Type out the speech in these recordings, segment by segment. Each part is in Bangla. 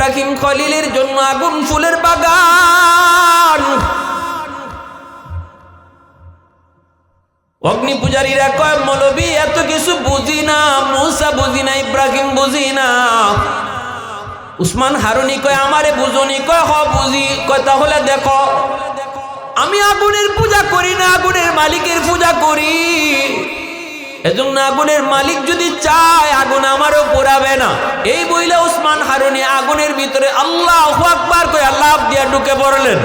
ইব্রাহিম খলিলের জন্য আগুন ফুলের বাগান। অগ্নি পূজারীরা কয় মৌলবী এত কিছু বুঝি না, মুসা বুঝি না, ইব্রাহিম বুঝি না। উসমান হারুনি কয় আমারে বুঝনি? কয় হ বুঝি। কয় তাহলে দেখো, আমি আগুনের পূজা করি না, আগুনের মালিকের পূজা করি। এজন্য আগুনের মালিক যদি চায় আগুন আমারও পোড়াবে না। এই বইলে উসমান হারুনি আগুনের ভিতরে আল্লাহু আকবার কয় লাফ দিয়ে ঢুকে পড়লেন।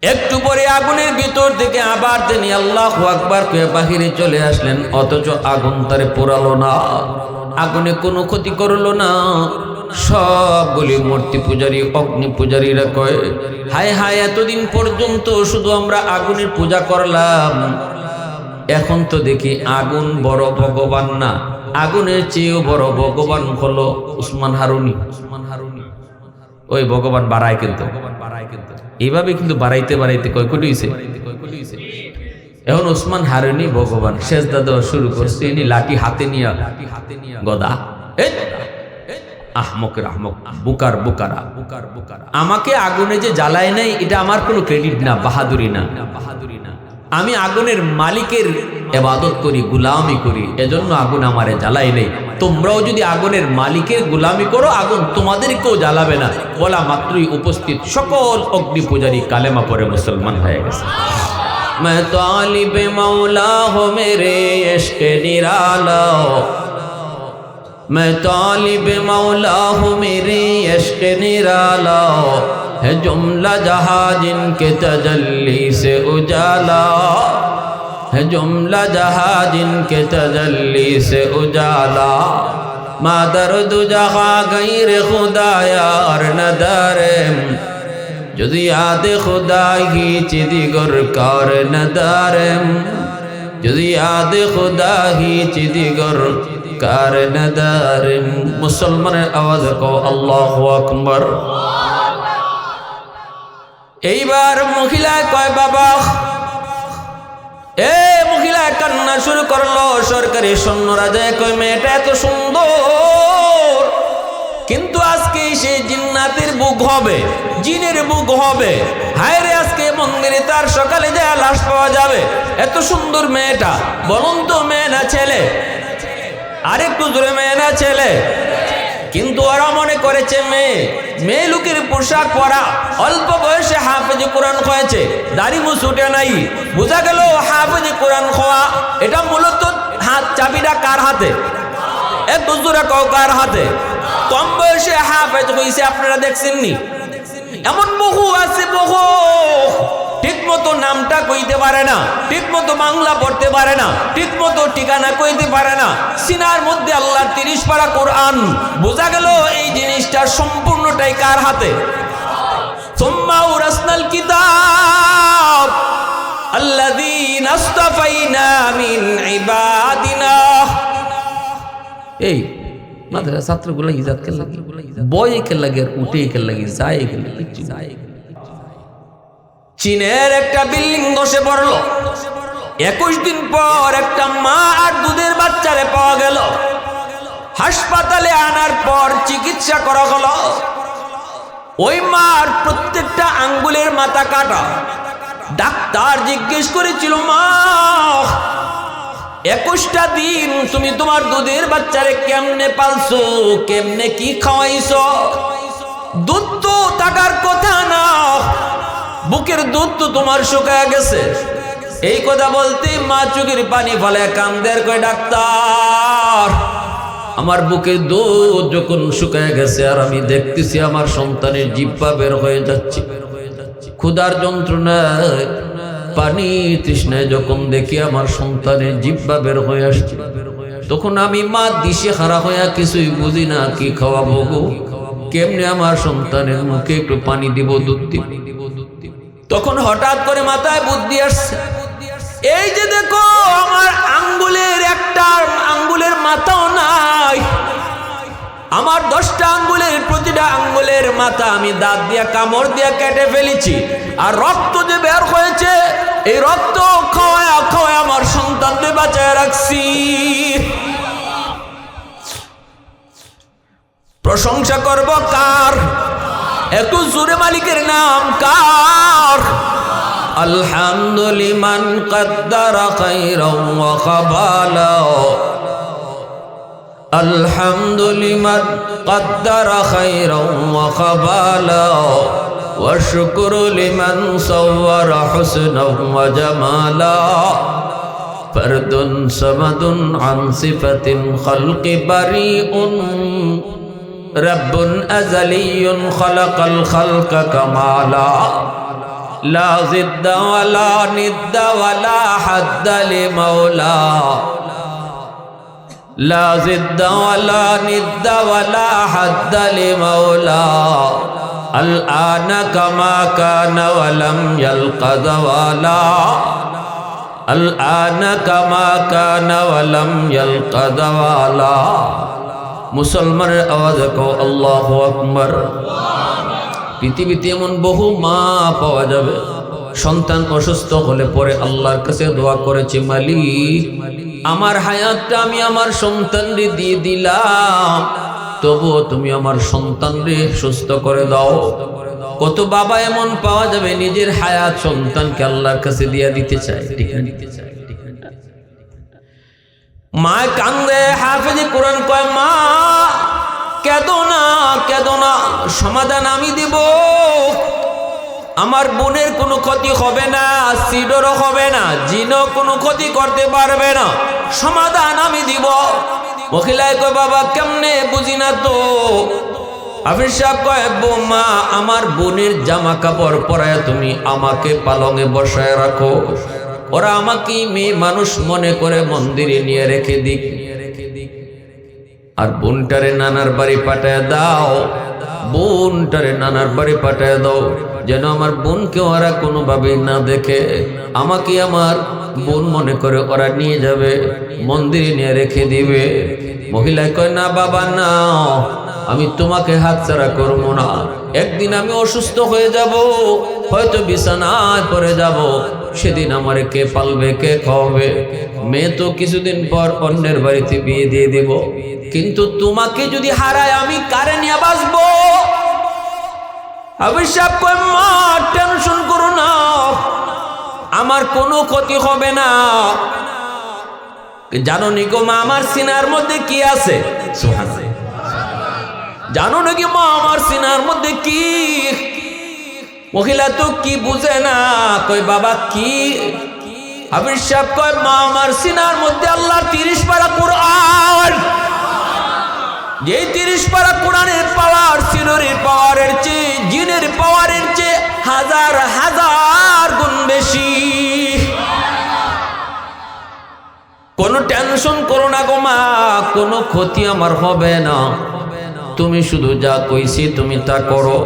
একটু পরে আগুনের ভিতর থেকে আবার তিনি আল্লাহু আকবার কয়ে বাহিরে চলে আসলেন, অথচ আগুন তারে পোড়ালো না, আগুনে কোনো ক্ষতি করলো না। সবগুলি মূর্তি পূজারী অগ্নি পূজারীরা কয় হায় হায়, এতদিন পর্যন্ত শুধু আমরা আগুনের পূজা করলাম, এখন তো দেখি আগুন বড় ভগবান না, আগুনের চেয়েও বড় ভগবান হলো উসমান হারুনি। ওই ভগবান বাড়ায় কিন্তু, এইভাবে কিন্তু বাড়াইতে বাড়াইতে কয় কোটি হইছে। এখন উসমান হারুনি ভগবান সেজদা দেওয়া শুরু করছে, ইনি লাঠি হাতে নিয়া গদা। আহমকের আহমক, বুকার বুকারা, আমাকে আগুনে যে জ্বালায় নাই এটা আমার কোনো ক্রেডিট না, বাহাদুরি না। আমি আগুনের মালিকের ইবাদত করি, গোলামি করি, এজন্য আগুন আমারে জ্বালাই নেই। তোমরাও যদি আগুনের মালিকের গোলামি করো আগুন তোমাদেরকেও জ্বালাবে না। বলা মাত্রই উপস্থিত সকল অগ্নি পূজারী কালেমা পড়ে মুসলমান হয়ে গেছে। मैं तालिब मौला हो मेरे इश्क निराला, मैं तालिब मौला हूँ मेरे इश्क निराला, है जुमला जहाँ जिनके तजल्ली से उजाला, है जुमला जहाँ जिनके तजल्ली से उजाला, मादर दु जहाँ गैर खुदाया और नदारे, যদি আদে খুদাহি চিদিগর কার নদারেম, যদি আদে খুদাহি চিদিগর কার নদারেম। মুসলমানের আওয়াজ কও আল্লাহু আকবার। এইবার মহিলা কয় বাবা, এ মহিলা কান্না শুরু করলো। সরকারি সৈন্যরা যায় কয় মেয়েটা এত সুন্দর, কিন্তু আজকে সে জিন্নাতের বুক হবে, জিনের বুক হবে। হায় রে, আজকে মন্দিরে তার সকালে যায় লাশ পাওয়া যাবে। এত সুন্দর মেয়েটা, বলুন তো মেয়ে না ছেলে? আরেকটু জোরে মেয়ে না ছেলে? কিন্তু ওরা মনে করেছে মেয়ে। মেয়ে লোকের পোশাক পরা, অল্প বয়সে হাফেজে কোরআন হয়েছে, দাড়ি মুছ উঠে নাই। বোঝা গেল হাফেজে কোরআন হওয়া এটা মূলত হাত চাবিটা কার হাতে? এত জোরে কও কার হাতে? কম বয়সে হাফেজ হইছে, আপনারা দেখছেননি? এমন বহু আছে, বহু ঠিক মতো নামটা কইতে পারে না, ঠিক মতো বাংলা পড়তে পারে না, ঠিক মতো ঠিকানা কইতে পারে না, সিনার মধ্যে আল্লাহর 30 পারা কোরআন। বোঝা গেল এই জিনিসটা সম্পূর্ণটাই কার হাতে? সুম্মা উরাসনাল কিতাব আল্লাযীনা আসতাফাইনা মিন ইবাদিনা। এই মাদ্রাসা ছাত্রগুলো ইজাত কে লাগে, বই কে লাগে, উঠে কে লাগে, যায় কে লাগে। চীনের একটা বিল্ডিং ধসে পড়লো। 21 দিন পর একটা মা আর দুধের বাচ্চারে পাওয়া গেল। হাসপাতালে আনার পর চিকিৎসা করা হলো। ওই মার প্রত্যেকটা আঙ্গুলের মাথা কাটা। ডাক্তার জিজ্ঞেস করেছিল, মা 21টা দিন তুমি তোমার দুধের বাচ্চারে কেমনে পালছো, কেমনে কি খাওয়াইছো? দুধ তো থাকার কথা না, বুকের দুধ তো তোমার শুকায় গেছে। এই কথা বলতে মা চোখের পানি ফেলে কান্দের কয়, ডাক্তার আমার বুকের দুধ যখন শুকায় গেছে আর আমি দেখতেছি আমার সন্তানের জিহ্বা বের হয়ে যাচ্ছে, ক্ষুধার যন্ত্রণায় পানি তৃষ্ণায় যখন দেখি আমার সন্তানের জিহ্বা বের হয়ে আসছে, তখন আমি মা দিশে হারা হইয়া কিছুই বুঝি না, কি খাওয়াবো গো, কেমনে আমার সন্তানের মুখে একটু পানি দিব, দুধ দিব। তখন হঠাৎ করে মাথায় বুদ্ধি আসছে, এই যে দেখো আমার আঙ্গুলের একটা আঙ্গুলের মাথাও নাই, আমার 10টা আঙ্গুলের প্রতিটা আঙ্গুলের মাথা আমি দাঁত দিয়া কামড় দিয়া কেটে ফেলেছি, আর রক্ত যে বের হয়েছে এই রক্ত খাওয়ায় খাওয়ায় আমার সন্তানকে বাঁচায় রাখছি। প্রশংসা করব কার? একটু জোরে মালিকের নাম কার? আলহামদুলিমান কদ্দারা খায়রান ওয়া খাবালা, আলহামদুলিমান কদ্দারা খায়রান ওয়া খাবালা, ওয়া শুকরু লিমান সাওয়ারা হুসনান ওয়া জামালা, ফরদুন সামাদুন আন সিফাতিন খালকি বারিউন, রব্বুন আযালিয়ুন খালাকাল খালকা কামালা, লা জিদ্দা ওয়ালা নিদ্দা ওয়ালা হাদ্দা লিমাওলা, লা জিদ্দা ওয়ালা নিদ্দা ওয়ালা হাদ্দা লিমাওলা, আল আনা কামা কানা ওয়ালাম ইয়ালকা যাওয়ালা, আল আনা কামা কানা ওয়ালাম ইয়ালকা যাওয়ালা। মুসলমানের আওয়াজে কও আল্লাহু আকবার। পৃথিবীতে এমন বহু মা পাওয়া যাবে, সন্তান অসুস্থ হলে পরে আল্লাহর কাছে দোয়া করেছে, মালিক আমার হায়াতটা আমি আমার সন্তানরে দিয়ে দিলাম, তবুও তুমি আমার সন্তানরে সুস্থ করে দাও। কত বাবা এমন পাওয়া যাবে নিজের হায়াত সন্তানকে আল্লাহর কাছে দিয়ে দিতে চায়, ঠিক না? মা কান্দে, হাফেজে কোরআন কয় মা কেঁদো না, কেঁদো না, সমাধান আমি দিব। আমার বোনের কোনো ক্ষতি হবে না, সিডরও হবে না, জিনও কোনো ক্ষতি করতে পারবে না, সমাধান আমি দিব। মহিলায় কয় বাবা কেমনে, বুঝি না তো। হাফিজ সাহেব কয় বৌমা আমার বোনের জামা কাপড় পরায় তুমি আমাকে পালঙে বসায় রাখো, ওরা আমাকে মেয়ে মানুষ মনে করে মন্দিরে নিয়ে রেখে দিক, আর বোনটারে নানার বাড়ি পাঠায় দাও, বোনটারে নানার বাড়ি পাঠায় দাও, যেন আমার বোনকে ওরা কোনোভাবেই না দেখে, আমাকে আমার বোন মনে করে ওরা নিয়ে যাবে, মন্দিরে নিয়ে রেখে দিবে। মহিলায় কয় না বাবা না, আমি তোমাকে হাতছাড়া করবো না। একদিন আমি অসুস্থ হয়ে যাব, হয়তো বিছানায় পড়ে যাব, সেদিন আমারে কে পালবে, কে খাওয়াবে? মেয়ে তো কিছুদিন পর অন্যের বাড়িতে বিয়ে দিয়ে দেব, কিন্তু তোমাকে যদি হারায় আমি কারে নিয়ে বাঁচবো? অবশ্যই কই মা টেনশন করো না, আমার কোনো ক্ষতি হবে না। জানো নি গো মা আমার সিনার মধ্যে কি আছে? সুবহানাল্লাহ। জানো নাকি মা আমার সিনার মধ্যে কি? মহিলা তো কি বুঝে না, কই বাবা কি? হাফিজ সাহেব কয় মা আমার সিনার মধ্যে আল্লাহর 30 পারা কোরআন, যে 30 পারা কোরআনের পাওয়ার সিনরের পাওয়ারের চেয়ে, জিনের পাওয়ারের চেয়ে হাজার হাজার গুণ বেশি। কোনো টেনশন করো না গো মা, কোনো ক্ষতি আমার হবে না, তুমি শুধু যা কইছি তুমি তা করো।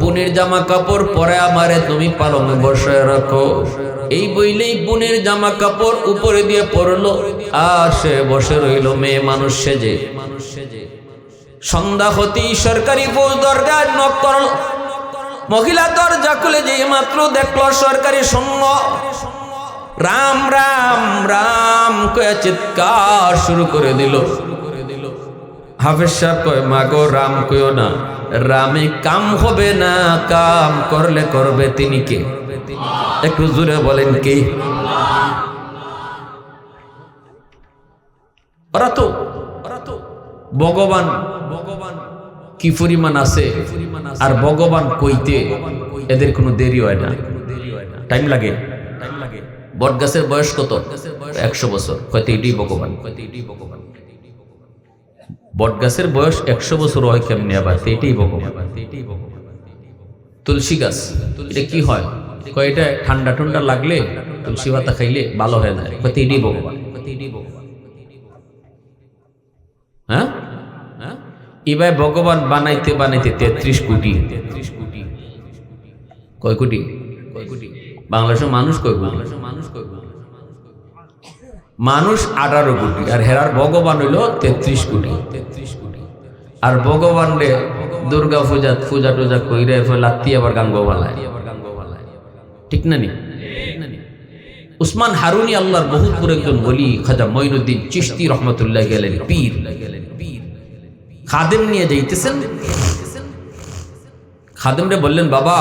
বোনের জামা কাপড় পরে আমারে তুমি পালঙে বসায় রাখো। এই বইলেই বোনের জামা কাপড় উপরে দিয়ে পড়লো, আর সে বসে রইল মেয়ে মানুষ সেজে। সন্ধ্যা হতেই সরকারি ফৌজ দরজায় নক করল। মহিলা দরজা খুলে যে মাত্র দেখলো সরকারি সৈন্য, রাম রাম রাম কয়ে চিৎকার শুরু করে দিল। হাফেজ সাহেব কয় মা গো রাম কইও না, রামে কাম হবে না, কাম করলে করবে তিনি কে? একটু জোরে বলেন কে? ওরা তো ভগবান কি পরিমাণ আছে, আর ভগবান কইতে এদের কোনো দেরি হয় না, টাইম লাগে। বট গাছের বয়স কত? 100 বছর। হয়তো এটাই ভগবান। বট গাছের বয়স 100 বছর হয় কেমনি? আবার এটাই ভগবান। তুলসী গাছ এটা কি হয়? কয় এটা ঠান্ডা ঠান্ডা লাগলে তুলসী পাতা খাইলে ভালো হয়ে যায়। হয়তো এটাই ভগবান। হ্যাঁ, এবার ভগবান বানাইতে বানাইতে 33 কোটি। কয় কোটি? বাংলাদেশের মানুষ কয় কোটি? মানুষ 18 কোটি, আর হেরার ভগবান হইল 33 কোটি। আর ভগবান রে দুর্গা পূজা টুজা কইরে লাত্তি আবার গাঙ্গ বালায়, ঠিক না নি? উসমান হারুনি আল্লাহর বহুত বড় একজন ওলি, খাজা মঈনুদ্দিন চিশতি রহমতুল্লাহ গেলেন পীর। খাদেম নিয়ে যাইতেছেন। খাদেমরে বললেন, বাবা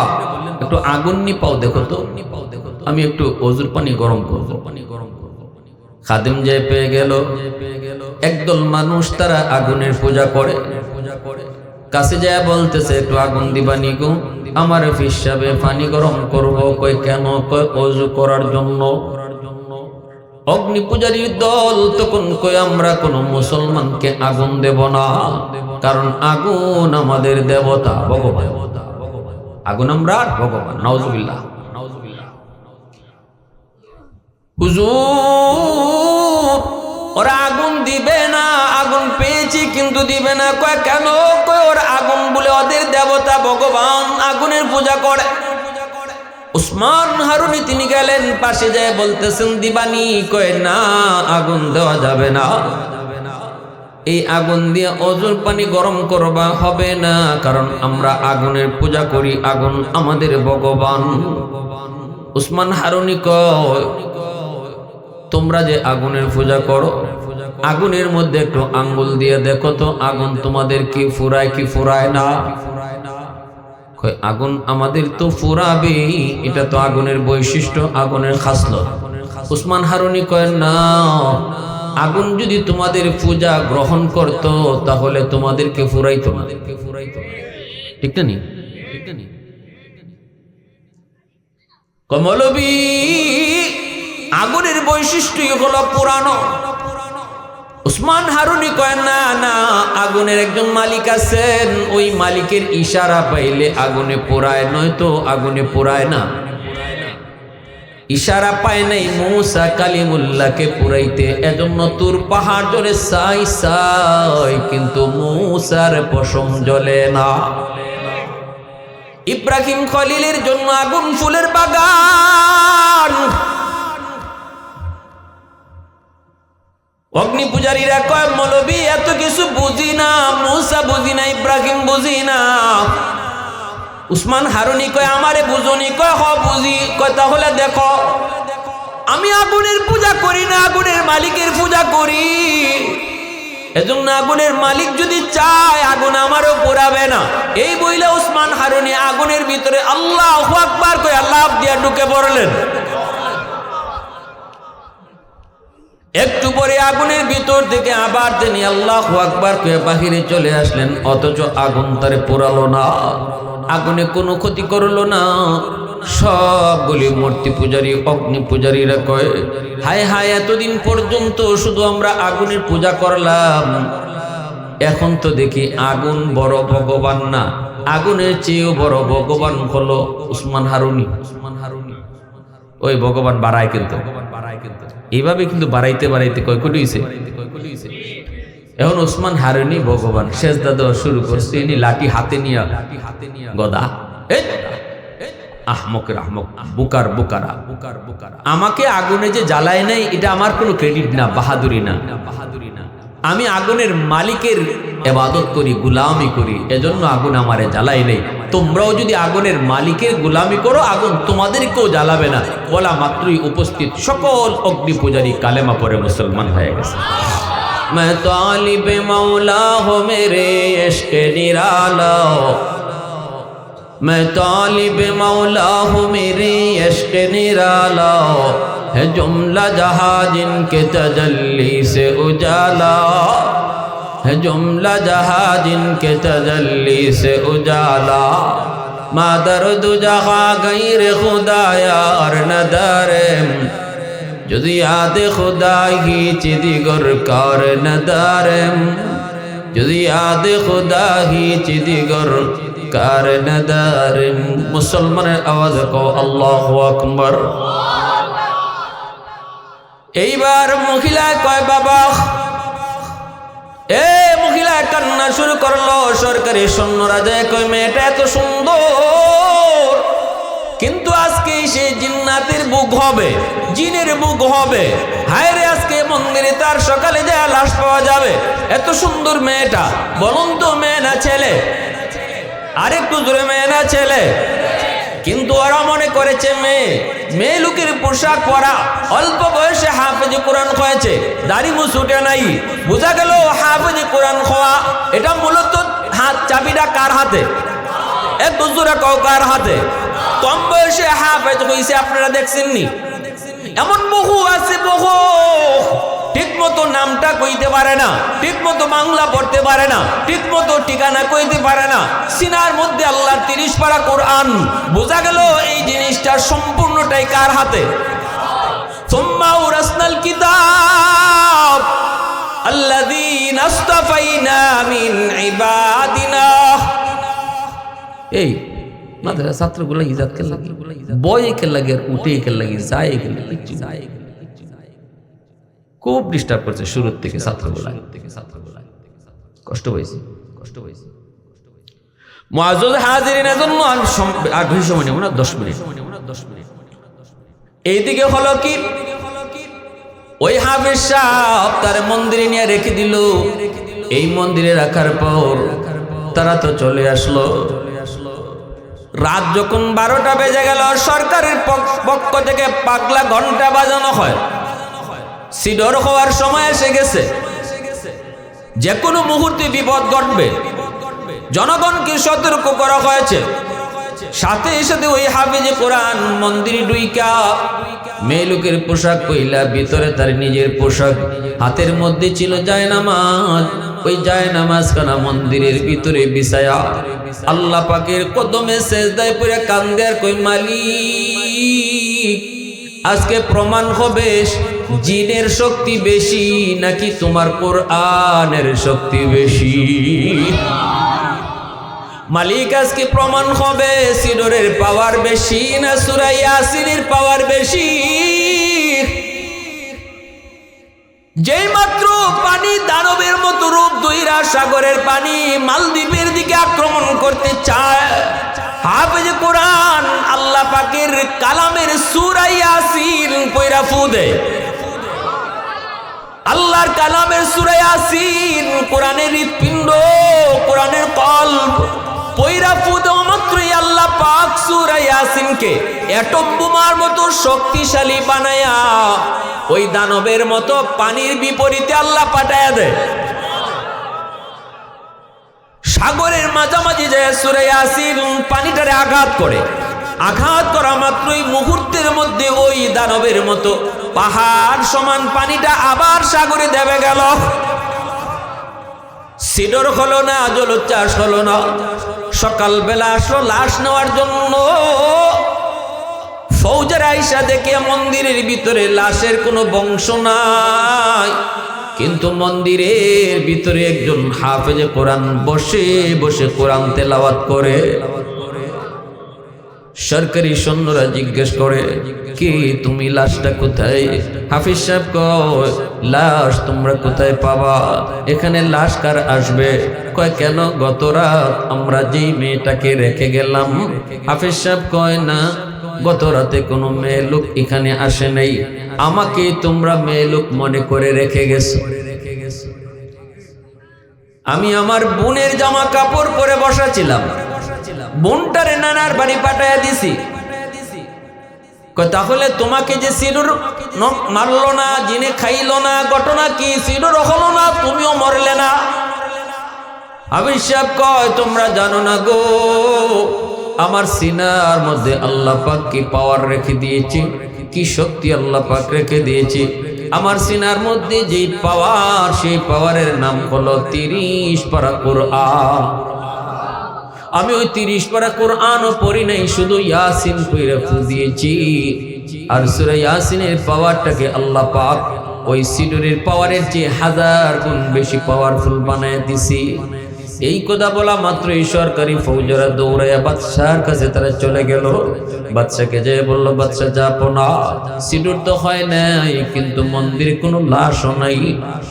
একটু আগুন নি পাও দেখো তো, আমি একটু অজুর পানি গরম করব। খাদেম যে পেয়ে গেল, একদল মানুষ তারা আগুনের পূজা করে। কাছে যায় বলতেছে, একটু আগুন দিবানি গো, আমার হিসাবে পানি গরম করব। কই কেন? কই অজু করার জন্য। অগ্নি পূজারীর দল তখন কই, আমরা কোনো মুসলমানকে আগুন দেব না, কারণ আগুন আমাদের দেবতা, ভগবান। আগুন আমরা ভগবান। নাউজুবিল্লাহ। হুজুর ওরা আগুন দিবে না, আগুন পেয়েছি কিন্তু দিবে না। কয় কেন? কয় ওরা আগুন বলে ওদের দেবতা ভগবান, আগুনের পূজা করে। উসমান হারুনি তিনি গেলেন, পাশে যায় বলতেছেন, দিবানি? কয় না, আগুন দেওয়া যাবে না। এই আগুন দিয়ে অজুর পানি গরম করবা হবে না, কারণ আমরা আগুনের পূজা করি, আগুন আমাদের ভগবান। উসমান হারুনি কয়, তোমরা যে আগুনের পূজা করো, আগুনের মধ্যে একটু আঙ্গুল দিয়ে দেখো তো, আগুন তোমাদের কি ফুরায় কি ফুরায় না? কয় আগুন আমাদের তো ফুরাবে, এটা তো আগুনের বৈশিষ্ট্য, আগুনের খাসলত। উসমান হারুনি কয় না, আগুন যদি তোমাদের পূজা গ্রহণ করত তাহলে তোমাদেরকে ফুরাইতো না। ঠিক না নি? কমলবী আগুনের বৈশিষ্ট্য হলো পুরানো। উসমান হারুনি কয় না না, আগুনের একজন মালিক আছেন, ওই মালিকের ইশারা পাইলে আগুনে পোড়ায়, নয়তো আগুনে পোড়ায় না। ইশারা পায় নাই মূসা কালিমুল্লাহকে পুরাইতে, এজন্য তুর পাহাড় জ্বলে সাই সাই, কিন্তু মূসার পশম জ্বলে না। ইব্রাহিম খলিলের জন্য আগুন ফুলের বাগান। অগ্নি পূজারীরা কয়, মৌলবী এত কিছু বুঝি না, মূসা বুঝি না, ইব্রাহিম বুঝি না। উসমান হারুনি কয়, আমারে বুঝুনি? কয় হ বুঝি। কয় তাহলে দেখো, আমি আগুনের পূজা করি না, আগুনের মালিকের পূজা করি। এজন্য আগুনের মালিক যদি চায় আগুন আমারও পোড়াবে না। এই বইলে উসমান হারুনি আগুনের ভিতরে আল্লাহু আকবার কয় আল্লাহ দিয়া ঢুকে পড়লেন। একটু পরে আগুনের ভিতর থেকে আবার তিনি আল্লাহু আকবার কয়ে বাহিরে চলে আসলেন, অথচ আগুন তারে পোড়ালো না, আগুনে কোনো ক্ষতি করলো না। সবগুলি মূর্তি পূজারী অগ্নি পূজারীরা কয়, হায় হায়, এতদিন পর্যন্ত শুধু আমরা আগুনের পূজা করলাম, এখন তো দেখি আগুন বড় ভগবান না, আগুনের চেয়েও বড় ভগবান হলো উসমান হারুনি। ওই ভগবান বাড়ায় কিন্তু, এইভাবে কিন্তু বাড়াইতে বাড়াইতে কয় কোটি হইছে। এখন উসমান হারুনি ভগবান। সেজদা দেওয়া শুরু করছে, ইনি লাঠি হাতে নিয়ে গদা। আহমকের আহমক, বুকার বুকারা। আমাকে আগুনে যে জ্বালায় নাই এটা আমার কোনো ক্রেডিট না, বাহাদুরি না। আমি আগুনের মালিকের ইবাদত করি, গোলামি করি, এজন্য আগুন আমারে জ্বালাই নেই। তোমরাও যদি আগুনের মালিকের গোলামি করো, আগুন তোমাদেরকেও জ্বালাবে না। বলা মাত্রই উপস্থিত সকল অগ্নি পূজারী কালেমা পড়ে মুসলমান হয়ে গেছে। मैं तालिब मौला हो मेरे इश्क निराला, मैं तालिब मौला हूँ मेरे इश्क निराला, है जुमला जहाँ जिनके तजल्ली से उजाला, है जुमला जहाँ जिनके तजल्ली से उजाला, मादर दु जहाँ गैर खुदा यार नदारे, যদি আদে খুদাহি চিদিগর কার নদারেম, যদি আদে খুদাহি চিদিগর কার নদারেম। মুসলমানের আওয়াজ কও আল্লাহু আকবার। এইবার মহিলা কয়, বাবা এ মহিলা কান্না শুরু করলো। সরকারি সৈন্যরা যায় কয়, মেয়েটা এত সুন্দর, কিন্তু আজকে সে জিন্নাতের বুক হবে, জিনের বুক হবে। হায় রে, আজকে মন্দিরে তার সকালে যায় লাশ পাওয়া যাবে। এত সুন্দর মেয়েটা, বলুন তো মেয়ে না ছেলে? আরেকটু জোরে, মেয়ে না ছেলে? কিন্তু ওরা মনে করেছে মেয়ে লোকের পোশাক পরা, অল্প বয়সে হাফেজ কোরআন হয়েছে, দাড়ি মুছ উঠে নাই, বোঝা গেল হাফেজ কোরআন হওয়া এটা মূলত হাত চাবিটা কার হাতে? এক দুজোরা কাউ কার হাতে? কম বয়সে হাফেজ হয়েছে, আপনারা দেখছেননি? এমন বহু আছে, বহু ঠিক মতো নামটা কইতে পারে না, ঠিক মতো বাংলা পড়তে পারে না, ঠিক মতো ঠিকানা কইতে পারে না, সিনার মধ্যে আল্লাহর 30 পারা কোরআন। বোঝা গেল এই জিনিসটা সম্পূর্ণটাই কার হাতে? সুম্মা উরাসনাল কিতাব আল্লাযীনা ইসতাফাইনা মিন ইবাদিনা। এই মাদ্রাসা ছাত্রগুলো ইজাত কে লাগে, বয় কে লাগে, উঠে কে লাগে, যায় কে লাগে, খুব ডিস্টার্ব করছে শুরুর থেকে ছাত্রগুলা, কষ্ট হয়েছে। মুআজ্জাজ হাজিরিনের জন্য আমি আর বেশি সময় নেব না, 10 মিনিট। এইদিকে হলো কি, ওই হাফেজ সাহেব তার মন্দিরে নিয়ে রেখে দিল। এই মন্দিরে রাখার পর তারা তো চলে আসলো। রাত যখন 12টা বেজে গেল, সরকারের পক্ষ থেকে পাগলা ঘন্টা বাজানো হয়, সিডর হওয়ার সময় এসে গেছে, যে কোনো মুহূর্তে বিপদ ঘটবে, জনগণকে সতর্ক করা হয়েছে। সাথে সাথে ওই হাফেজে কোরআন মন্দিরে ঢুইকা মেয়ে লোকের পোশাক কইলা, ভিতরে তার নিজের পোশাক, হাতের মধ্যে ছিল জায়নামাজ। ওই জায়নামাজ খানা মন্দিরের ভিতরে বিছায়া আল্লাহ পাকের কদমে সেজদায় পড়ে কান্দে আর কই, মালিক আজকে প্রমাণ হবে জিনের শক্তি বেশি নাকি তোমার কোরআনের শক্তি বেশি। মালিক আজকে প্রমাণ হবে সিডরের পাওয়ার বেশি না সূরা ইয়াসিনের পাওয়ার বেশি। যেই মাত্র পানি দানবের মতো রূপ ধইরা সাগরের পানি মালদ্বীপের দিকে আক্রমণ করতে চায়, হাফেজ কোরআন আল্লাহ পাকের কালামের সূরা ইয়াসিন পয়রা ফু দেয়। আল্লাহর কালামের সূরা ইয়াসিন, কোরআনের হৃৎপিণ্ড, কোরআনের কল্ব পয়রা ফু দেওয়া মাত্রই আল্লাহ পাক সূরা ইয়াসিনকে অ্যাটম বোমার মতো শক্তিশালী বানায়া ওই দানবের মতো পানির বিপরীতে আল্লাহ পাঠায়া দেয়। সাগরের মাঝামাঝি যায় সূরা ইয়াসিন পানিটারে আঘাত করে, আঘাত করা মাত্রই মুহূর্তের মধ্যে ওই দানবের মতো পাহাড় সমান পানিটা আবার সাগরে দেবে গেল। সিডর হলো না, জলোচ্ছ্বাস হলো না। সকালবেলা আসলো লাশ নেওয়ার জন্য। ফৌজের আইসা দেখে মন্দিরের ভিতরে লাশের কোনো বংশ নাই, কিন্তু মন্দিরের ভিতরে একজন হাফেজে কোরআন বসে বসে কোরআন তেলাওয়াত করে। সরকারি সৈন্যরা জিজ্ঞেস করে, কি তুমি লাশটা কোথায়? হাফিজ সাহেব কয়, লাশ তোমরা কোথায় পাবা? এখানে লাশ কার আসবে? কয় কেন, গত রাত আমরা যেই মেয়েটাকে রেখে গেলাম। হাফিজ সাহেব কয়, না, গত রাতে কোনো মেয়ে লোক এখানে আসে নাই, আমাকে তোমরা মেয়ে লোক মনে করে রেখে গেছো। আমি আমার বোনের জামা কাপড় পরে বসা ছিলাম, বোনটারে নানার বাড়ি পাঠাইয়া দিছি। তাহলে তোমাকে যে সিডর মারলো না, জিনে খাইলো না, ঘটনা কি? সিডর হলো না, তুমিও মরলে না। হাফেজ সাহেব কয়, তোমরা জানো না গো, আমার সিনার মধ্যে আল্লাহ পাক কি পাওয়ার রেখে দিয়েছে, কি শক্তি আল্লাহ পাক রেখে দিয়েছে। আমার সিনার মধ্যে যেই পাওয়ার, সেই পাওয়ারের নাম হলো 30 পারা কোরআন। আমি ওই 30 পারা কোরআনও পড়ি নাই, শুধু ইয়াসিন পড়ে ফু দিয়েছি। আর সূরা ইয়াসিনের পাওয়ারটাকে আল্লাহ পাক ওই সিডরের পাওয়ারের চেয়ে 1000 গুণ বেশি পাওয়ারফুল বানায় দিছি। এই কথা বলা মাত্রই সরকারি ফৌজরা দৌড়াইয়া বাদশার কাছে তারা চলে গেল। বাদশাকে যে বলল, বাদশা যাবো না, সিডুর তো হয় নাই, কিন্তু মন্দিরে কোনো লাশও নাই।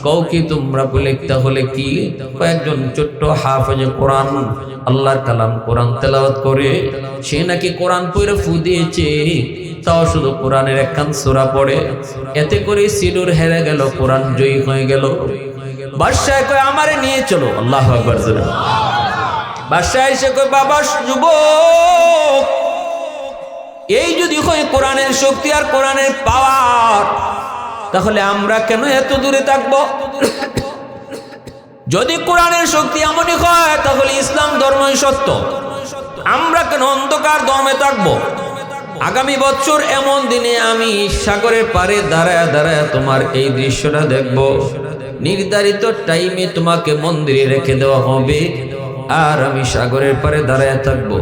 কও কি তোমরা? বলে তাহলে কি? কয়েকজন ছোট্ট হাফেজে কোরআন আল্লাহর কালাম কোরআন তেলাওয়াত করে, সে নাকি কোরআন পড়ে ফু দিয়েছে, তাও শুধু কোরআনের একখান সূরা পড়ে। এতে করে সিডুর হেরে গেল, কোরআন জয়ী হয়ে গেল। বাদশাহ কয়, আমারে নিয়ে চলো। আল্লাহু আকবার। বাদশাহ এসে কয়, বাবা যুবক, এই যদি হয় কোরআনের শক্তি আর কোরআনের পাওয়ার, তাহলে আমরা কেন এত দূরে থাকবো? যদি কোরআনের শক্তি এমনই হয় তাহলে ইসলাম ধর্মই সত্য, আমরা কেন অন্ধকার ধর্মে থাকবো? আগামী বছর এমন দিনে আমি সাগরের পারে দাঁড়ায় দাঁড়ায় তোমার এই দৃশ্যটা দেখব। নির্ধারিত টাইমে তোমাকে মন্দিরে রেখে দেওয়া হবে, আর আমি সাগরের পারে দাঁড়ায় থাকবো,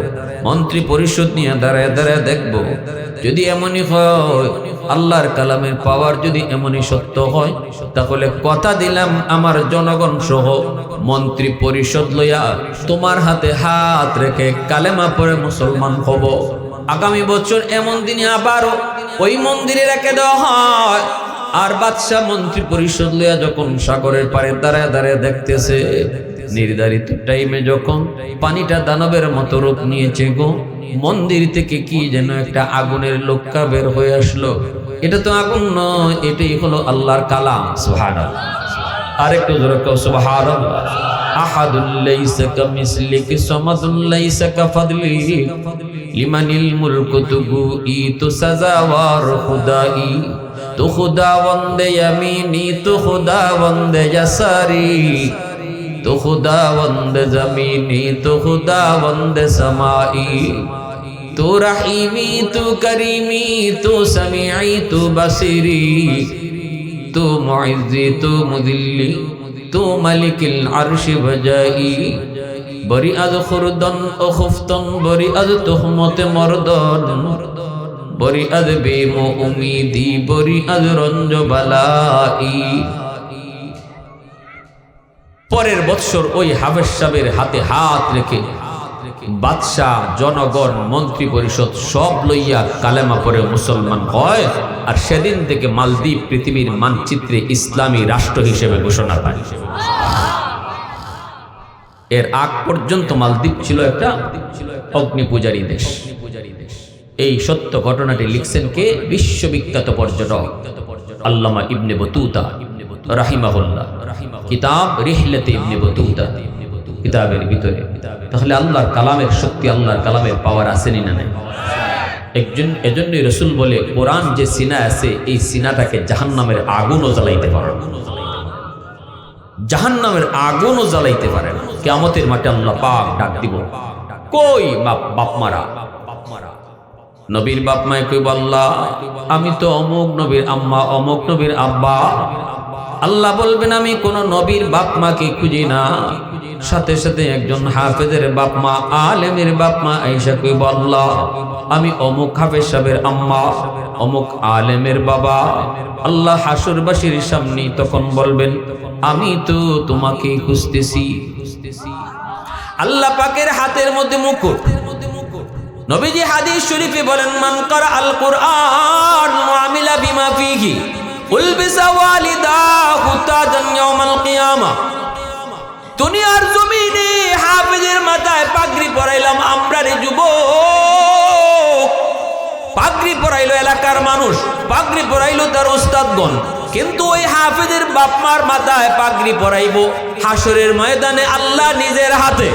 মন্ত্রী পরিষদ নিয়ে দাঁড়ায় দাঁড়ায় দেখব। যদি এমনই হয়, আল্লাহর কালামের পাওয়ার যদি এমনই সত্য হয়, তাহলে কথা দিলাম আমার জনগণ সহ মন্ত্রী পরিষদ লইয়া তোমার হাতে হাত রেখে কালেমা পড়ে মুসলমান হব। আগামী বছর এমন দিনে আবারও ওই মন্দিরে রেখে দেওয়া হয়, আর বাদশাহ মন্ত্রী পরিষদ লইয়া যখন সাগরের পারে দাঁড়ায় দাঁড়ায় দেখতেছে, নির্ধারিত টাইমে যখন পানিটা দানবের মতো রূপ নিয়েছে গো, মন্দির থেকে কি যেন একটা আগুনের লোক্কা বের হয়ে আসলো। এটা তো আগুন নয়, এটাই হলো আল্লাহর কালাম। সুবহানাল্লাহ, আরেকটু জোরে কও সুবহানাল্লাহ। আহাদুল লাইসা কামিসলিকি সামাদুল লাইসা কাফাদলি লিমানিল মুলকু তুগু ই তো সাজাওয়ার খুদাই, তো খুদা বন্দে ইয়ামিনি তো খুদা বন্দে ইয়াসারি, তো খুদা বন্দে জমিনি তো খুদা বন্দে समाई, तो रहीमी तो करीमी तो समीई तो बसीरी, तो मुइज़्ज़ी तो मुदिल्ली तो मलिकिल अर्श बजाई, बरी अद खुरदन ओ खुफ्तन बरी अद तुहमत मर्दन, बरी अद बेमो उम्मीदी बरी अद रंज बलाई। পরের বৎসর ওই হাফেজ সাহেবের হাতে হাত রেখে বাদশাহ, জনগণ, মন্ত্রী পরিষদ সব লইয়া কালেমা পড়ে মুসলমান হয়, আর সেদিন থেকে মালদ্বীপ পৃথিবীর মানচিত্রে ইসলামী রাষ্ট্র হিসেবে ঘোষণা পায়। এর আগ পর্যন্ত মালদ্বীপ ছিল একটা অগ্নি পূজারী দেশ। এই সত্য ঘটনাটি লিখছেন কে? বিশ্ববিখ্যাত পর্যটক আল্লামা ইবনে বতুতা রাহিমাহুল্লাহ, কিতাব রিহলাতে ইবনে বতুতা কিতাবের ভিতরে। তাহলে আল্লাহর কালামের শক্তি, আল্লাহর কালামের পাওয়ার আসেনি না নাই? এজন্যই রাসূল বলে, কোরআন যে সিনা আছে, এই সিনাটাকে জাহান্নামের আগুনও জ্বালাইতে পারে না, জাহান্নামের আগুনও জ্বালাইতে পারে না। কিয়ামতের মাঠে আল্লাহ পাক ডাক দিব, কই বাপ মারা? নবীর বাপ মায় কইব, আল্লাহ আমি তো অমুক নবীর আম্মা, অমুক নবীর আব্বা। আল্লাহ বলবেন, আমি কোন নবীর বাপ মাকে খুঁজি না। সাথে সাথে একজন হাফেজের বাপ মা, আলেমের বাপ মা আয়েশা কইব, আল্লাহ আমি অমুক হাফেজ সাহেবের আম্মা, অমুক আলেমের বাবা। আল্লাহ হাসরবাসীর সামনে তখন বলবেন, আমি তো তোমাকে খুঁজতেছি। আল্লাহ পাকের হাতের মধ্যে মুকুট। নবীজি হাদিস শরীফে বলেন, মান কারা আল কুরআন ওয়া আমিলা বিমা ফিহি উলবিসা ওয়ালিদাহু তাজান ইয়াউমাল কিয়ামা। দুনিয়ার জমিনে হাফেজের মাথায় পাগড়ি পরাইলাম আমরা রে যুবক, পাগড়ি পরাইলো এলাকার মানুষ, পাগড়ি পরাইলো তার উস্তাদগণ, কিন্তু ওই হাফেজের বাপ মার মাথায় পাগড়ি পরাইবো হাসরের ময়দানে আল্লাহ নিজের হাতে।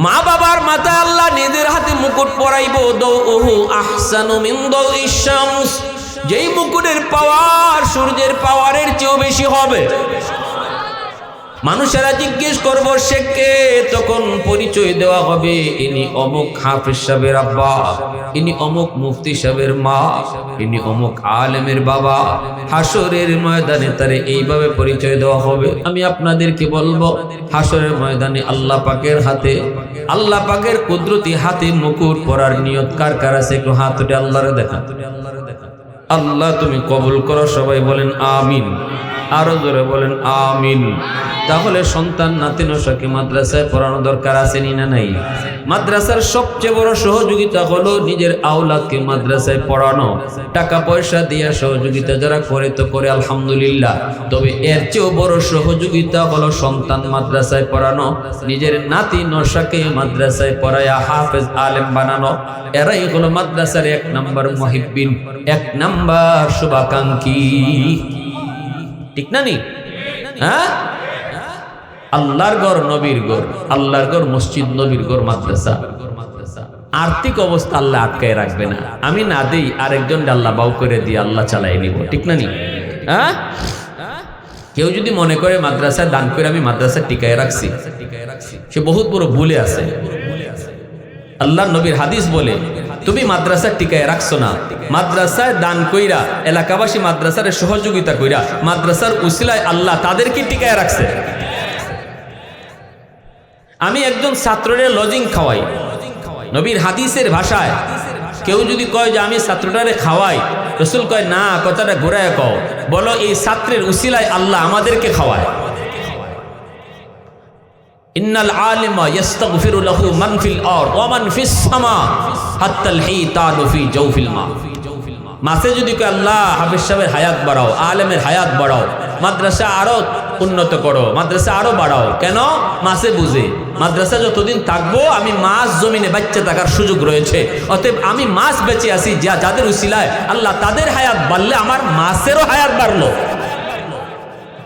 মা বাবার মাথায় আল্লাহ নিজের হাতে মুকুট পরাইবো, দাউহু আহসানু মিন দাউইশ শামস, যেই মুকুটের পাওয়ার সূর্যের পাওয়ারের চেয়েও বেশি হবে। মানুষেরা জিজ্ঞেস করবো সে কে, তখন পরিচয় দেওয়া হবে, ইনি অমুক হাফেজ সাহেবের আব্বা, ইনি অমুক মুফতি সাহেবের মা, ইনি অমুক আলেমের বাবা। হাসরের ময়দানে তারে এইভাবে পরিচয় দেওয়া হবে। আমি আপনাদেরকে বলবো, হাসরের ময়দানে আল্লাহ পাকের হাতে, আল্লাহ পাকের কুদরতি হাতে মুকুট পরার নিয়ত কার কার আছে? একটু হাত উঠে আল্লাহরে দেখান। আল্লাহ তুমি কবুল করো, সবাই বলেন আমিন, আরো জোরে বলেন আমিন। তাহলে সন্তান নাতি নসাকে মাদ্রাসায় পড়ানো দরকার আছে নি না নাই? মাদ্রাসার সবচেয়ে বড় সহযোগিতা হলো নিজের আওলাদকে মাদ্রাসায় পড়ানো। টাকা পয়সা দিয়ে সহযোগিতা যারা করে তো করে আলহামদুলিল্লাহ, তবে এর চেয়েও বড় সহযোগিতা হলো সন্তান মাদ্রাসায় পড়ানো, নিজের নাতি নসাকে মাদ্রাসায় পড়ায়া হাফেজ আলেম বানানো। এরাই হলো মাদ্রাসার 1 নাম্বার মুহিব্বিন, 1 নাম্বার শুভাকাঙ্ক্ষী। ঠিক না নি? হ্যাঁ, আল্লাহর ঘর নবীর ঘর, আল্লাহর ঘর মসজিদ, নবীর ঘর মাদ্রাসা। আর্থিক অবস্থা আল্লাহ আটকায় রাখবে না। আমি না দেই আরেকজন আল্লাহ বাউ করে দিয়ে আল্লাহ চালাই নিব, ঠিক না নি? হ্যাঁ, কেউ যদি মনে করে মাদ্রাসায় দান করে আমি মাদ্রাসা টিকায় রাখছি, সে বহুত বড় ভুলে আছে। আল্লাহ নবীর হাদিস বলে, তুমি মাদ্রাসা টিকায় রাখছো না, মাদ্রাসায় দান কইরা এলাকাবাসী মাদ্রাসার সহযোগিতা কইরা মাদ্রাসার উসিলায় আল্লাহ তাদেরকে টিকায় রাখছে। আমি একজন ছাত্রের লজিং খাওয়াই, নবীর হাদিসের ভাষায় কেউ যদি কয় যে আমি ছাত্রটারে খাওয়াই, রসুল কয় না, কথাটা ঘুরায় কও, বলো এই ছাত্রের উসিলায় আল্লাহ আমাদেরকে খাওয়ায়। ইন্নাল আলিমা ইস্তাগফিরু লাহু মান ফিল আরদ ওয়া মান ফিস সামা হাত্তাল হিতানু ফি জাওফিল মা। মাসে যদি কয় আল্লাহ হাফেজ সাহেবের হায়াত বাড়াও, আলেমের হায়াত বাড়াও, মাদ্রাসা আরো উন্নত করো, মাদ্রাসা আরো বাড়াও, কেন? মাসে বুঝে মাদ্রাসা যতদিন থাকবো আমি মাছ জমিনে বাচ্চা থাকার সুযোগ রয়েছে, অতএব আমি মাছ বেঁচে আছি, যাদের উসিলায় আল্লাহ তাদের হায়াত বাড়লে আমার মাছেরও হায়াত বাড়লো।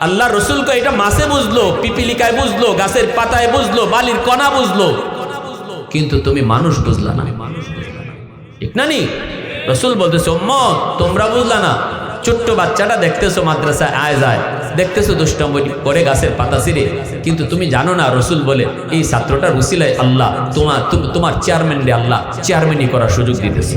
আল্লাহ রসুলকে এটা মাছে বুঝলো, পিপিলিকায় বুঝলো, গাছের পাতায় বুঝলো, বালির কণা বুঝলো, কিন্তু তুমি মানুষ বুঝলা না, ঠিক না নি? রসুল বলতেছে উম্মত তোমরা বুঝলা না। ছোট্ট বাচ্চাটা দেখতেছো মাদ্রাসায় আয় যায়, দেখতেছো দুষ্টম্বি করে গাছের পাতা ছিঁড়ে, কিন্তু তুমি জানো না রসুল বলে এই ছাত্রটার উসিলায় আল্লাহ তোমার চেয়ারম্যান রে আল্লাহ চেয়ারম্যানই করার সুযোগ দিতেছে,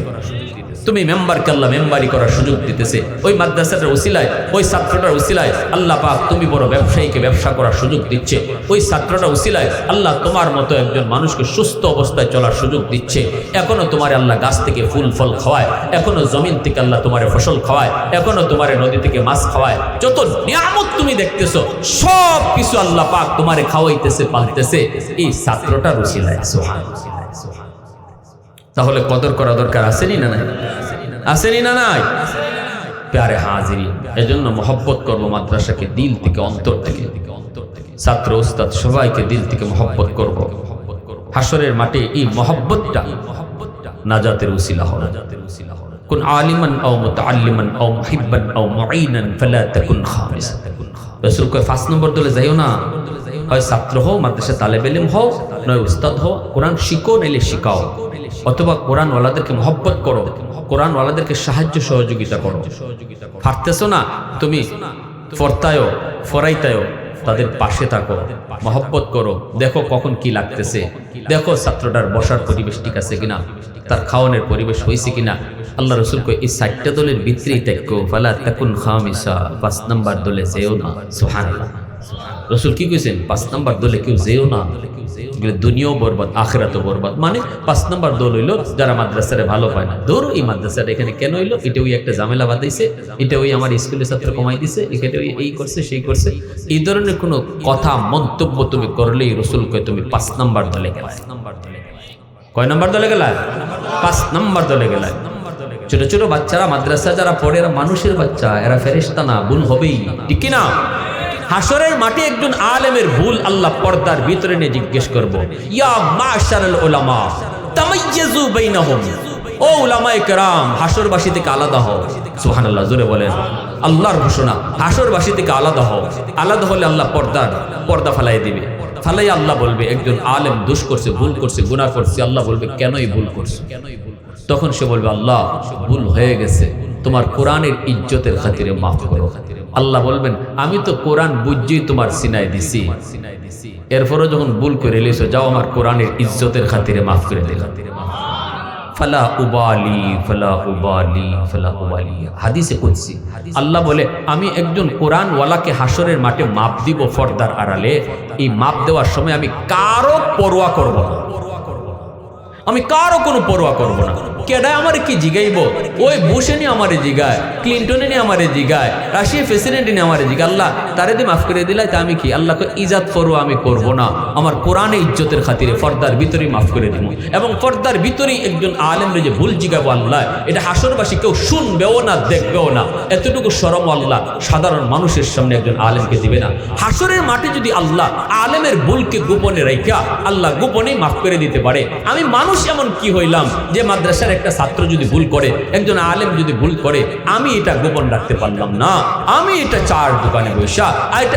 তুমি মেম্বারকে আল্লাহ মেম্বারি করার সুযোগ দিতেছে, ওই মাদ্রাসাটার উসিলায় ওই ছাত্রটার উসিলায় আল্লাহ পাক তুমি বড় ব্যবসায়ীকে ব্যবসা করার সুযোগ দিচ্ছে, ওই ছাত্রটার উসিলায় আল্লাহ তোমার মতো একজন মানুষকে সুস্থ অবস্থায় চলার সুযোগ দিচ্ছে। এখনো তোমার আল্লাহ গাছ থেকে ফুল ফল খাওয়ায়, এখনো জমিন থেকে আল্লাহ তোমার ফসল খাওয়ায়, এখনো তোমার নদী থেকে মাছ খাওয়ায়, যত নিয়ামত তুমি দেখতেছো সব কিছু আল্লাহ পাক তোমারে খাওয়াইতেছে পালতেছে এই ছাত্রটার উসিলায়। সুবহানাল্লাহ। তাহলে কদর করা দরকার আসেনি না নাই? আসেনি না নাই? প্যারে হাজিরি, এজন্য মহব্বত করবো মাদ্রাসাকে দিল থেকে, অন্তর থেকে, ছাত্র উস্তাদ সবাইকে দিল থেকে মহব্বত করব। হাসরের মাঠে এই মহব্বতটা নাজাতের উসিলা হবে। কুন আলিমান আও মুতাআল্লিমান আও মুহিব্বান আও মুঈনান ফালা তাকুন খামিস। রাসূল কয় 5 নম্বর দলে যাইও না, হয় ছাত্র হও, মাদ্রাসা তালেবে ইলম হও, নয় উস্তাদ হও, কোরআন শিখো নাইলে শিখাও, অথবা কোরআন ওয়ালাদেরকে মহব্বত করো, কোরআন ওয়ালাদেরকে সাহায্য সহযোগিতা করো। পারতেছো না তুমি ফরতায়ও ফরাইতায়ও, তাদের পাশে থাকো, মহব্বত করো, দেখো কখন কি লাগতেছে, দেখো ছাত্রটার বসার পরিবেশ ঠিক আছে কিনা, তার খাওয়ানোর পরিবেশ হয়েছে কিনা। আল্লাহ রসুল কই এই 60টা দলের ভিতরেই থাকো, ফালা তাকুন খামিসা, 5 নাম্বার দলে যেও না। সুবহানাল্লাহ। রসুল কি কইছেন? 5 নাম্বার দলে কেউ যেও না, দুনিয়াও বরবাদ আখিরাতও বরবাদ। মানে 5 নাম্বার দল হইলো যারা মাদ্রাসারে ভালো পায় না, ধরো এই মাদ্রাসাটা এখানে কেন হইলো, এটা ওই একটা ঝামেলা বাঁধাইছে, এটা ওই আমার স্কুলের ছাত্র কমাই দিছে, এটা ওই এই করছে সেই করছে, এই ধরনের কোনো কথা মন্তব্য তুমি করলেই রসুল কয় তুমি 5 নাম্বার দলে গেলা। কয় নাম্বার দলে গেলা? 5 নাম্বার দলে গেলা। ছোট ছোট বাচ্চারা মাদ্রাসা যারা পড়ে এরা মানুষের বাচ্চা, এরা ফেরেশতা না, ভুল হবেই, ঠিক কিনা? হাসরের মাঠে একজন আলেমের ভুল আল্লাহ পর্দার ভিতরে নিয়ে জিজ্ঞেস করব, ইয়া মাশারাল উলামা তামাইয়াজু বাইনাহুম, ও উলামায়ে কেরাম হাসরবাসী থেকে আলাদা হও। সুবহানাল্লাহ, জোরে বলেন। আল্লাহর ঘোষণা, হাসরবাসী থেকে আলাদা হও। আলাদা হলে আল্লাহ পর্দা ফালাই দিবে, ফালাই আল্লাহ বলবে একজন আলেম দোষ করছে, ভুল করছে, গুনাহ করছে, আল্লাহ বলবে কেনই ভুল করছে? তখন সে বলবে আল্লাহ ভুল হয়ে গেছে, তোমার কোরআনের ইজ্জতের খাতিরে মাফ করো। আল্লাহ বলবেন আমি তো কোরআন বুঝেই তোমার সিনাই দিছি, এরপরও যখন ভুল করে এলিস যাও আমার কোরআনের ইজ্জতের খাতিরে মাফ করে দিলাম। ফালা উবালি ফালা উবালি ফালা উবালি। হাদিসে কুদসি আল্লাহ বলে আমি একজন কোরআন ওয়ালাকে হাসরের মাঠে মাপ দিব পর্দার আড়ালে, এই মাপ দেওয়ার সময় আমি কারো পরোয়া করব না, আমি কারো কোনো পরোয়া করব না। কেডায় আমারে কি জিগাইব? ওই বুশে নিয়ে আমারে জিগায়, ক্লিন্টনে নিয়ে আমারে জিগায়, রাশিয়া প্রেসিডেন্ট নিয়ে আমারে জিগায়, আল্লাহ তারে দিয়ে মাফ করে দিলাই তা আমি কি? আল্লাহ ইজাত পরোয়া আমি করব না, আমার কোরআনে ইজ্জতের খাতিরে পর্দার ভিতরেই মাফ করে দিব। এবং পর্দার ভিতরেই একজন আলেমরে যে ভুল জিগাবো আল্লাহ, এটা হাসরবাসী কেউ শুনবেও না, দেখবেও না, এতটুকু শরম আল্লাহ সাধারণ মানুষের সামনে একজন আলেমকে দিবে না। হাসরের মাঠে যদি আল্লাহ আলেমের ভুলকে গোপনে রাইখা আল্লাহ গোপনেই মাফ করে দিতে পারে, আমি মানুষ এমন কি হইলাম যে মাদ্রাসার একটা ছাত্র যদি ভুল করে, একজন আলেম যদি ভুল করে, আমি এটা গোপন রাখতে পারলাম না। আমি এটা চার দোকানে বৈশা,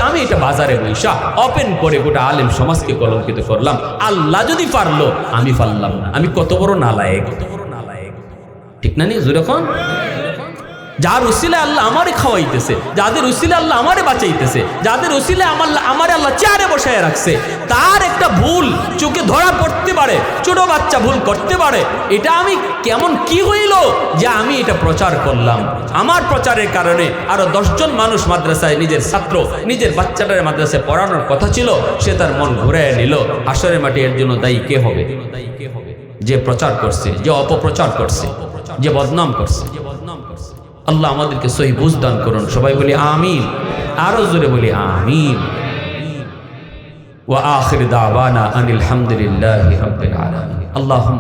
আমি এটা বাজারে বৈশা ওপেন করে গোটা আলেম সমাজকে কলঙ্কিত করলাম। আল্লাহ যদি পারলো, আমি পারলাম না। আমি কত বড় নালায়েক, ঠিক না? নিয়ে যখন যার উসিলে আল্লাহ আমারে খাওয়াইতেছে, যাদের উসিলে আল্লাহ আমারে বাঁচাইতেছে, যাদের উসিলে আমারে আল্লাহ চেয়ারে বসায় রাখছে, তার একটা ভুল চোখে ধরা পড়তে পারে, ছোট বাচ্চা ভুল করতে পারে, এটা আমি কেমন কি হইল যে আমি এটা প্রচার করলাম। আমার প্রচারের কারণে আরো 10 জন মানুষ মাদ্রাসায়, নিজের ছাত্র, নিজের বাচ্চাটার মাদ্রাসায় পড়ানোর কথা ছিল, সে তার মন ঘুরাইয়া নিল। হাসরের মাঠে এর জন্য দায়ী কে হবে? যে প্রচার করছে, যে অপপ্রচার করছে, যে বদনাম করছে। আল্লাহ আমাদেরকে সহি বুঝ দান করুন। সবাই বলি আমিন, আরো জোরে বলি আমিন। ওয়া আখির দাওয়ানা আনিল হামদুলিল্লাহি রাব্বিল আলামিন। আল্লাহুম্মা